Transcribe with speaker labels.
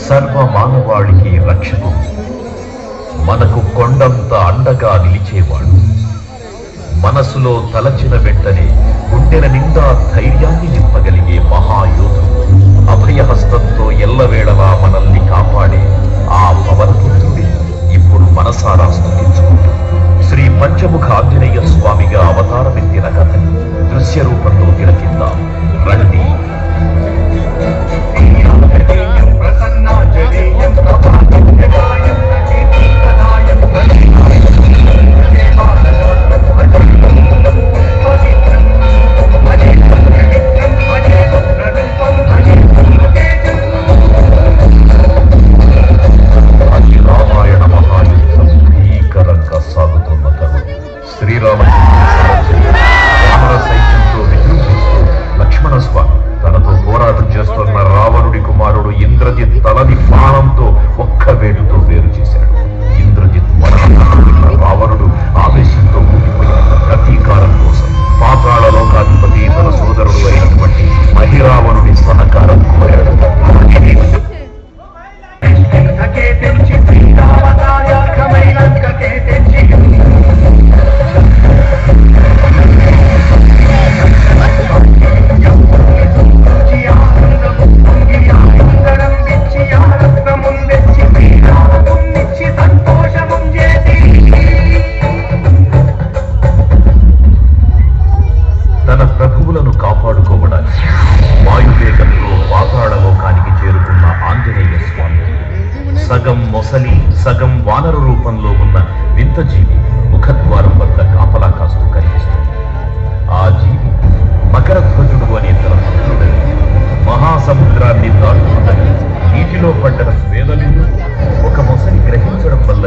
Speaker 1: సర్వ మానవాళికి రక్షకుడు, మనకు కొండంత అండగా నిలిచేవాడు. మనసులో తలచిన వెంటనే గుండెల నిండా ధైర్యాన్ని నింపగలిగే మహాయోధుడు, అభయహస్తంతో ఎల్లవేళలా మనల్ని కాపాడే ఆ పవనపుత్రుడి ఇప్పుడు మనసారా స్తుతించుకుంటూ శ్రీ పంచముఖ ఆంజనేయ స్వామిగా అవతారమెత్తిన కథని దృశ్య రూపంలో తిలకిద్దాం రండి. సగం మొసలి సగం వానరు రూపంలో ఉన్న వింత జీవి ముఖద్వారం వద్ద కాపలా కాస్తూ కనిపిస్తుంది. ఆ జీవి మకర ధ్వజుడు అనే తన పుత్రుడని, మహాసముద్రాన్ని దాటుతుందని నీటిలో పడ్డ స్వేదలు ఒక మొసలి గ్రహించడం వల్ల